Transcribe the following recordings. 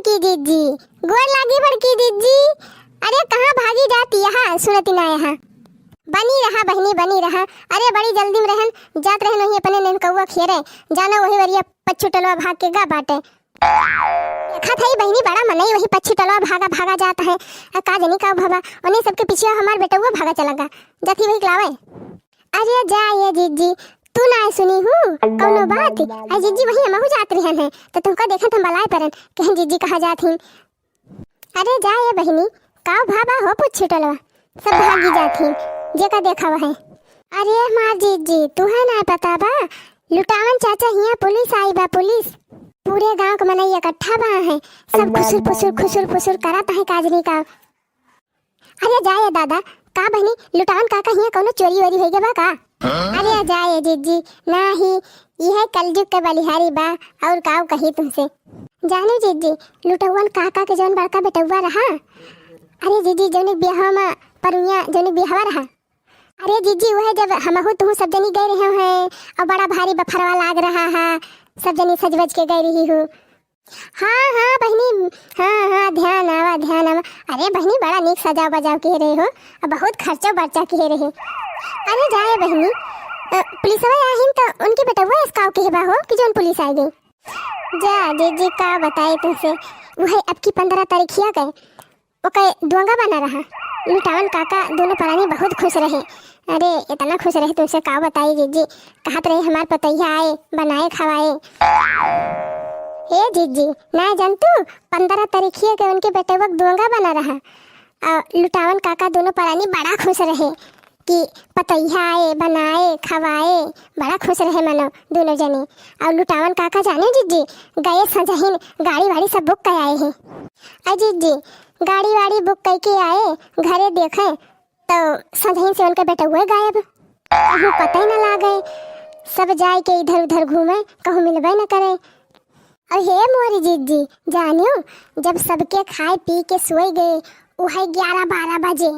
बड़की दीदी, गोर लागी बड़की दीदी। अरे कहाँ भागी जाती यहाँ सुनती ना यहाँ। बनी रहा बहनी बनी रहा। अरे बड़ी जल्दी में रहन जात रहन वही अपने ननकौआ खेरे जाना वही वरिया पच्छू टलवा भाग के गा बाटे। देखा था बहनी बड़ा मनई वही पच्छू टलवा भागा भागा जाता है। का जनी का भवा उन्हें सबके पीछे हमार बेटुआ भागा चलागा जाती वही लावे। अरे जा ये जीजी तू ना सुनी हूँ कौनो बात। अरे जीजी वही हमहू जात रहन है तो तुमका देखन हम बलाय परन कहीं जीजी कहा जात ही। अरे जा ये बहनी का भाबा हो पच्छू टलवा सब भागी जाती जे का देखा वह। अरे माँ जीजी तू है ना पता बा लुटावन चाचा हिया पुलिस आई बा। पुलिस पूरे गांव के मनई इकट्ठा बा है सब खुसुर फुसुर करत है काजनी का। अरे जाए दादा का बहनी लुटावन काका हिया कोनो चोरी वोरी हो गया बा का। अरे जाए जीजी नाही यह कलयुग के बलिहारी बा और काव कही तुमसे। जाने जीजी लुटवन काका के जौन बड़का बेटुआ रहा। अरे जीजी जौन ब्याह में परुया जौन ब्याहवा रहा। अरे जीजी वह जब हमहू तुम सब जनी गए रहे हैं और बड़ा भारी बफरवा लाग रहा है सब जनी सज बज के गई रही हूँ। हाँ हाँ बहनी हाँ ध्यान आवा ध्यान आवा। अरे बहनी बड़ा नीक सजाव बजाव के रहे हो और बहुत खर्चा बर्चा के रहे। अरे जाए बहनी पुलिस आई तो उनकी बेटुआ इसका के बा हो कि जौन पुलिस आई गई। जा जीजी का बताए तुमसे वह अब की 15 तारीखिया गए ओके दुआंगा बना रहा। लुटावन काका दोनों प्राणी बहुत खुश रहे। अरे इतना खुश रहे तुमसे का बताई जीजी कहत रहे हमार पतैया आए बनाए खवाए। हे जीजी ना जानतू 15 तारीखिए के उनके बेटे वक्त दुआंगा बना रहा और लुटावन काका दोनों प्राणी बड़ा खुश रहे कि पतैया आए बनाए खवाए बड़ा खुश रहे मनो दोनों जने। और लुटावन काका जाने जीजी गए सजहीन गाड़ी वाड़ी सब बुक कर आए हैं। अरे जीजी गाड़ी वाड़ी बुक करके आए घरे देखे तो सजहीन से उनका बेटा हुए गायब। कहूँ पता ही न लागे सब जाए के इधर उधर घूमे कहूँ मिलबे न करे। और हे मोरी जीजी जानियो जब सबके खाए पी के सोए गए वह 11-12 बजे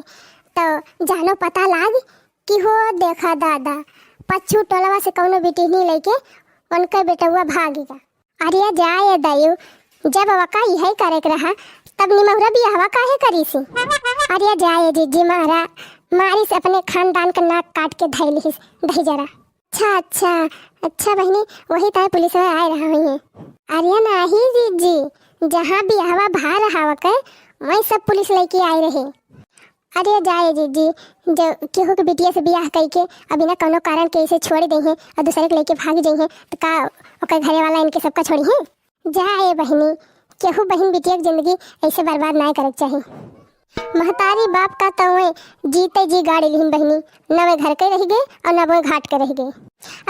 तो जानो पता लाग कि हो देखा दादा पच्छू टोलवा से कौनो बेटी नहीं लेके उनका बेटा हुआ भागेगा। अरे जाए दयो जब वका यही करे रहा तब निमहुरा भी हवा काहे करी सी। अरे जाए जीजी मारा मारी से अपने खानदान का नाक काट के धई जरा। अच्छा बहनी वही ताए पुलिस में आए रहा हुई है। अरे नहीं जीजी जहाँ भी हवा भा रहा वके वही सब पुलिस लेके आए रहे। अरे जाए जीजी जो केहू के बिटिया से बियाह करके अभी ना कोनो कारण के इसे छोड़ दे हैं और दूसरे के लेके भाग जाए हैं तो का ओकर घरे वाला इनके सबका छोड़ी है। जाए बहनी केहू बहन बिटिया की जिंदगी ऐसे बर्बाद ना करे चाहिए। महतारी बाप का तो जीते जी गाड़ी लिहिन बहनी न वे घर के रह गए और न वो घाट के रह गए।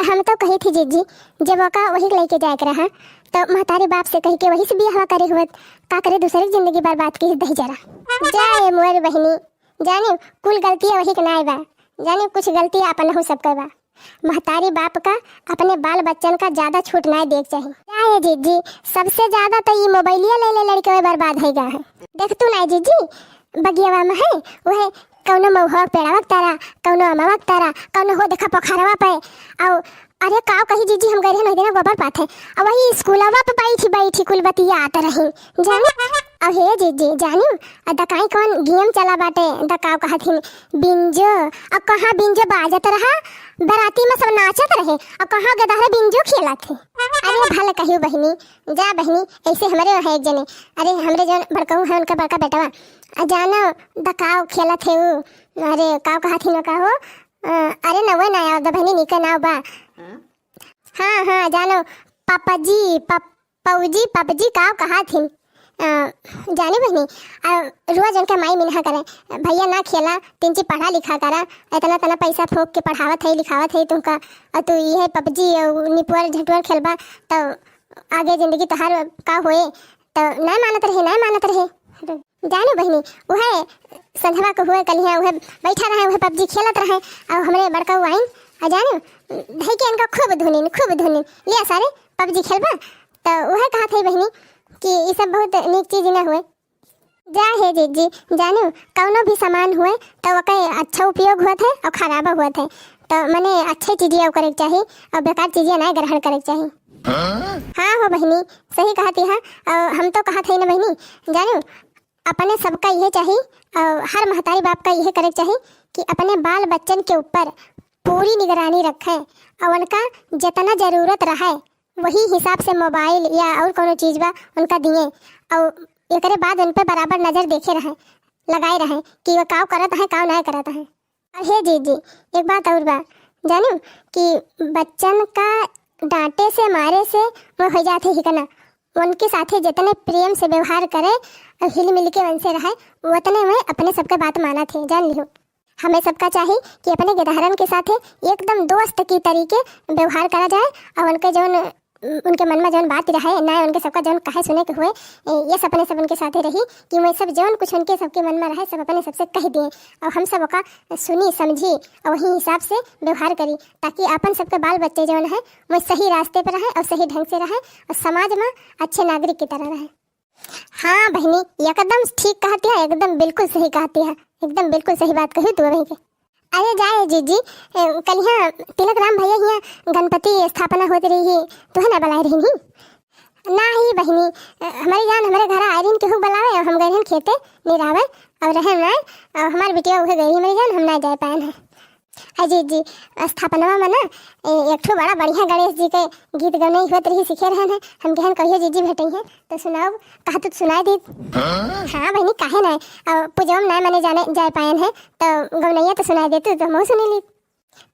हम तो कही थी जीजी जब वका वही लेके जाए के रहा तो महतारी बाप से कही के वही से बियाह करे हुए का करे दूसरे की जिंदगी बर्बाद की दही जरा। जाए मोर बहनी जाने कुल गलतियाँ वही के ना बा जाने कुछ गलतियाँ अपन हो सब बा। महतारी बाप का अपने बाल बच्चन का ज्यादा छूट ना देख चाहिए। क्या है जीजी सबसे ज्यादा तो ये मोबाइलिया ले लड़के बर्बाद हो गया है। देख तू ना जीजी बगियावा में है वह कौनो महुआ पेड़ावा तारा कौनो अमावा तारा कौनो हो देखा पोखरवा पे और अरे काव कही जीजी हम गए नहीं देना गोबर पाथे और वही स्कूलवा पे बैठी कुल बतिया आते रही जाने। अब हे जीजी जानी दकाई कौन गेम चला बाटे दकाव कहथिन बिंजो और कहाँ बिंजो बाजत रहा बराती में सब नाचत रहे और कहाँ गदहरे बिंजो खेला थे। अरे भले कहियो बहनी जा बहनी ऐसे हमारे है एक जने अरे हमरे जन बड़काऊ है उनका बड़का बेटा जानो दकाव खेला थे वो। अरे काव कहथिन का हो अरे न वो ना बहनी निका ना बा। हाँ जानो पापाजी काव कहा थी जानी बहनी रोज उनका माई मिनहा करे भैया ना खेला तिनची पढ़ा लिखा करा इतना पैसा फोक के पढ़ावत है लिखावत है तुमका और तू ये पबजी निपुअर झटुअर खेलबा तो आगे जिंदगी तोहार का होए तो ना मानत रहे। जानो बहनी वह संध्या को हुए कल वह बैठा रहे वह पबजी खेलत रहे और हमारे बड़का आइन आ जानो धई के इनका खूब धुनी लिया सारे पबजी खेलबा तो वह कहा थे बहनी कि ये सब बहुत नीक चीज ना हुए। जा है जीजी जानो कौनो भी सामान हुए तो वका अच्छा उपयोग हुआ थे और खराब हुआ थे तो मने अच्छे चीज़ें करे चाहिए और बेकार चीज़ें ना ग्रहण करे चाहिए। हाँ हो बहनी, सही कहती है। हम तो कहत है ना बहनी, जानो अपने सबका यह चाहिए, हर महतारी बाप का यह करे चाहिए कि अपने बाल बच्चन के ऊपर पूरी निगरानी रखें और उनका जितना जरूरत रहे वही हिसाब से मोबाइल या और कोनो चीज़ बा उनका दिए, और एकरे बाद उन पर बराबर नज़र देखे रहें, लगाए रहें कि वह काव करत है काव नहीं करत है। और हे जी एक बात और बा, जानू कि बच्चन का डांटे से मारे से वो हो जाते ही करना, उनके साथे जितने प्रेम से व्यवहार करे और हिल मिल के उनसे रहे उतने में अपने सबके बात माना थे। जान लियो, हमें सबका चाहिए कि अपने गिरहरन के साथे एकदम दोस्त की तरीके व्यवहार करा जाए और उनके जौन उनके मन में जौन बात रहे ना उनके सबका जौन कहे सुने के हुए ये सब अपने सब उनके साथे रही कि मैं सब जौन कुछ उनके सबके मन में रहे सब अपने सबसे कह दिए और हम सब का सुनी समझी और वही हिसाब से व्यवहार करी, ताकि अपन सबके बाल बच्चे जौन है वो सही रास्ते पर रहे और सही ढंग से रहे और समाज में अच्छे नागरिक की तरह रहे। हाँ बहनी, एकदम ठीक कहती है, एकदम बिल्कुल सही कहती है, एकदम बिल्कुल सही बात कही तू वहीं के। अरे जाए जीजी, कल यहाँ तिलक राम भैया यहाँ गणपति स्थापना होती रही है तो है ना बुलाए रही नहीं? ना ही बहनी, हमारी जान हमारे घर आए रही केहू बुलावे और हम गए खेते निरावे और रहे ना और हमारी बिटिया उहे गई हमारी जान, हम ना जा पाए हैं। अजी जी स्थापना में ना एक ठो बड़ा बढ़िया गणेश जी के गीत गाने होते रही सीखे रहे हैं, हम कहन कहिए जीजी भेटे हैं तो सुनाओ, कहा तो सुनाई दी। हाँ बहनी काहे ना, अब पूजम ना मैंने जाने जा पाए हैं तो गौनैया तो सुनाई देते तो मैं सुनी ली।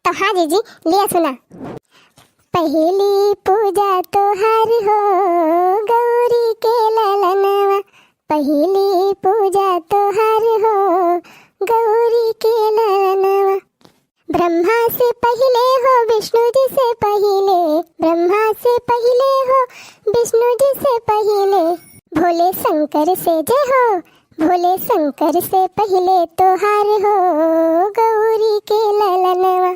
तो हाँ जीजी लिया सुना। पहली पूजा तो हर हो गौरी के ललनवा, पहली पूजा तो हर हो गौरी के ललनवा, ब्रह्मा से पहले हो विष्णु जी से पहले, ब्रह्मा से पहले हो विष्णु जी से पहले, भोले शंकर से जय हो, भोले शंकर से पहले तोहार हो गौरी के ललनवा,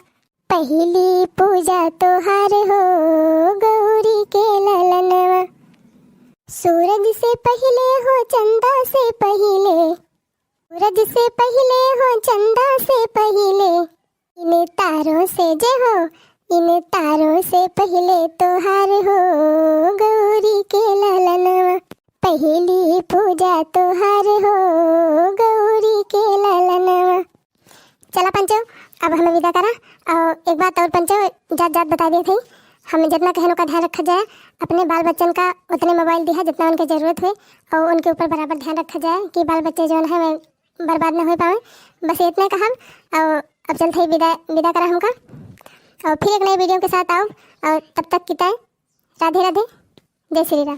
पहली पूजा तोहार हो गौरी के ललनवा, सूरज से पहले हो चंदा से पहले, सूरज से पहले हो चंदा से पहले, इन तारों से जय हो, इन तारों से पहले तोहार हो गौरी के ललनवा, पहली पूजा तोहार हो गौरी के ललनवा। चला पंचो, अब हमें विदा करा। और एक बात और पंचो, जात जात बता दिए थे, हमें जितना कहनों का ध्यान रखा जाए, अपने बाल बच्चन का उतने मोबाइल दिया जितना उनकी ज़रूरत हुई और उनके ऊपर बराबर ध्यान रखा जाए कि बाल बच्चे जो है बर्बाद न हो पाए। बस इतने कहा और अब चलते ही विदा करा हमका, और फिर एक नए वीडियो के साथ आओ और तब तक की राधे राधे, जय श्री राम।